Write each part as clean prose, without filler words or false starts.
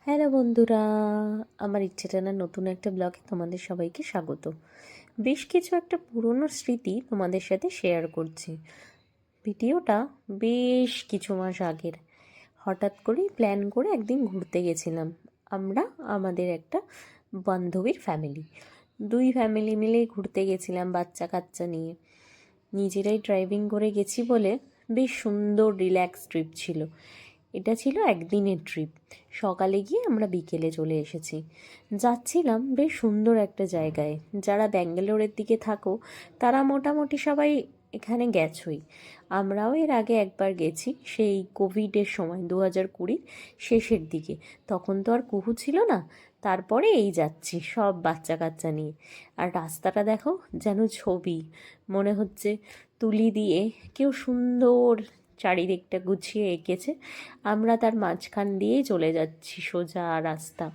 Hello বন্ধুরা, আমার ইচ্ছে টানার নতুন একটা ব্লগে তোমাদের সবাইকে স্বাগত। বেশ কিছু একটা পুরনো স্মৃতি তোমাদের সাথে শেয়ার করছি। ভিডিওটা বেশ কিছু মাস আগের। হঠাৎ করেই প্ল্যান করে একদিন ঘুরতে গেছিলাম আমরা, আমাদের একটা বান্ধবীর ফ্যামিলি। দুই ফ্যামিলি মিলেই ঘুরতে গেছিলাম বাচ্চা কাচ্চা নিয়ে। নিজেরাই ড্রাইভিং করে গেছি বলে বেশ সুন্দর রিল্যাক্স ট্রিপ ছিল। এটা ছিল একদিনের ট্রিপ। সকালে গিয়ে আমরা বিকেলে চলে এসেছি। যাচ্ছিলাম বেশ সুন্দর একটা জায়গায়। যারা ব্যাঙ্গালোরের দিকে থাকো তারা মোটামুটি সবাই এখানে গেছই। আমরাও এর আগে একবার গেছি, সেই কোভিডের সময় 2020 শেষের দিকে। তখন তো আর কুহু ছিল না। তারপরে এই যাচ্ছি সব বাচ্চা কাচ্চা নিয়ে। আর রাস্তাটা দেখো, যেন ছবি। মনে হচ্ছে তুলি দিয়ে কেউ সুন্দর চারিদিকটা গুছিয়ে এঁকেছে। আমরা তার মাঝখান দিয়েই চলে যাচ্ছি সোজা রাস্তা।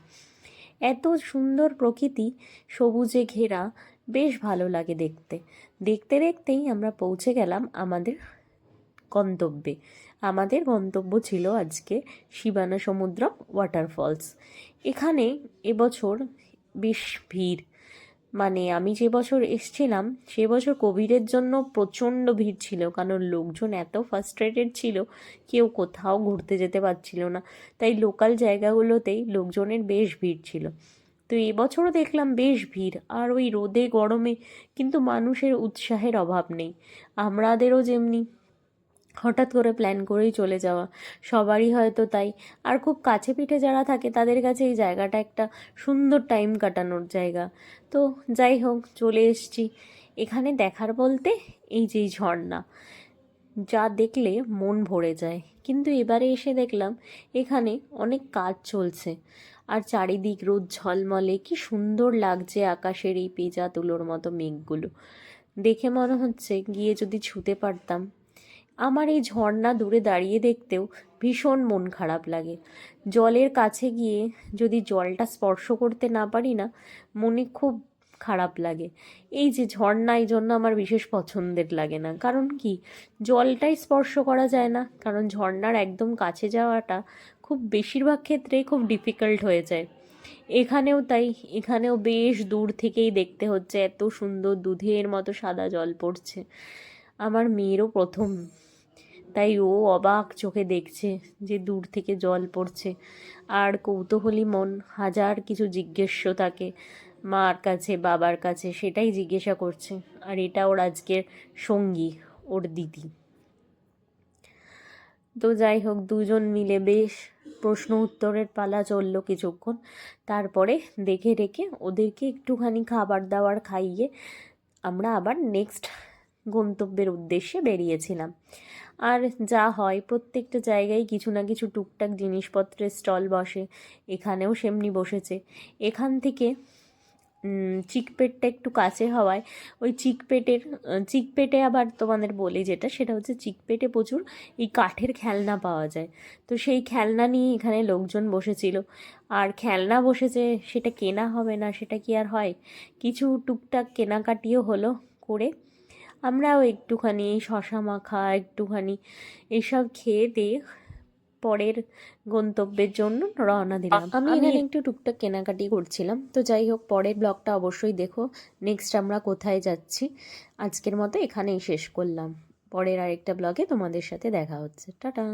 এত সুন্দর প্রকৃতি, সবুজে ঘেরা, বেশ ভালো লাগে দেখতে। দেখতে দেখতেই আমরা পৌঁছে গেলাম আমাদের গন্তব্যে। আমাদের গন্তব্য ছিল আজকে শিবানা সমুদ্র ওয়াটারফলস। এখানে এবছর বেশ ভিড়। মানে আমি যে বছর এসছিলাম সে বছর কোভিডের জন্য প্রচণ্ড ভিড় ছিল, কারণ লোকজন এত ফার্স্ট্রেটেড ছিল, কেউ কোথাও ঘুরতে যেতে পারছিল না। তাই লোকাল জায়গাগুলোতেই লোকজনের বেশ ভিড় ছিল। তো এবছরও দেখলাম বেশ ভিড়, আর ওই রোদে গরমে কিন্তু মানুষের উৎসাহের অভাব নেই। আমাদেরও যেমনি হঠাৎ করে প্ল্যান করেই চলে যাওয়া, সবারই হয়তো তাই। আর খুব কাছে পিঠে যারা থাকে তাদের কাছে এই জায়গাটা একটা সুন্দর টাইম কাটানোর জায়গা। তো যাই হোক, চলে এসছি। এখানে দেখার বলতে এই যে ঝর্ণা, যা দেখলে মন ভরে যায়। কিন্তু এবারে এসে দেখলাম এখানে অনেক কাজ চলছে, আর চারিদিক রোদ ঝলমলে, কি সুন্দর লাগছে আকাশের এই পেঁজা তুলোর মতো মেঘগুলো। দেখে মনে হচ্ছে গিয়ে যদি ছুতে পারতাম। আমার এই ঝর্ণা দূরে দাঁড়িয়ে দেখতেও ভীষণ মন খারাপ লাগে। জলের কাছে গিয়ে যদি জলটা স্পর্শ করতে না পারি না, মনে খুব খারাপ লাগে। এই যে ঝর্ণা, এই জন্য আমার বিশেষ পছন্দের লাগে না। কারণ কি, জলটাই স্পর্শ করা যায় না, কারণ ঝর্ণার একদম কাছে যাওয়াটা খুব বেশিরভাগ ক্ষেত্রেই খুব ডিফিকাল্ট হয়ে যায়। এখানেও তাই, এখানেও বেশ দূর থেকেই দেখতে হচ্ছে, এত সুন্দর দুধের মতো সাদা জল পড়ছে। আমার মেয়েরও প্রথম, তাই ও অবাক চোখে দেখছে যে দূর থেকে জল পড়ছে। আর কৌতূহলী মন হাজার কিছু জিজ্ঞেস্য থাকে মার কাছে, বাবার কাছে, সেটাই জিজ্ঞাসা করছে। আর এটা ওর আজকের সঙ্গী, ওর দিদি। তো যাই হোক, দুজন মিলে বেশ প্রশ্ন উত্তরের পালা চললো কিছুক্ষণ। তারপরে দেখে রেখে ওদেরকে একটুখানি খাবার দাবার খাইয়ে আমরা আবার নেক্সট গন্তব্যের উদ্দেশ্যে বেরিয়েছিলাম। আর যা হয়, প্রত্যেকটা জায়গায় কিছু না কিছু টুকটাক জিনিসপত্রের স্টল বসে। এখানেও সেমনি বসেছে। এখান থেকে চিকপেটটা একটু কাছে হওয়ায় ওই চিকপেটে আবার তোমাদের বলি যেটা, সেটা হচ্ছে চিকপেটে প্রচুর এই কাঠের খেলনা পাওয়া যায়। তো সেই খেলনা নিয়ে এখানে লোকজন বসেছিল। আর খেলনা বসেছে, সেটা কেনা হবে না সেটা কি আর হয়? কিছু টুকটাক কেনাকাটিও হলো করে আমরাও একটুখানি এই শশা মাখা একটুখানি এইসব খেয়ে দিয়ে পরের গন্তব্যের জন্য রওনা দিলাম। আমি এখানে একটু টুকটাক কেনাকাটি করছিলাম। তো যাই হোক, পরের ব্লগটা অবশ্যই দেখো, নেক্সট আমরা কোথায় যাচ্ছি। আজকের মতো এখানেই শেষ করলাম। পরের আরেকটা ব্লগে তোমাদের সাথে দেখা হচ্ছে। টাটা।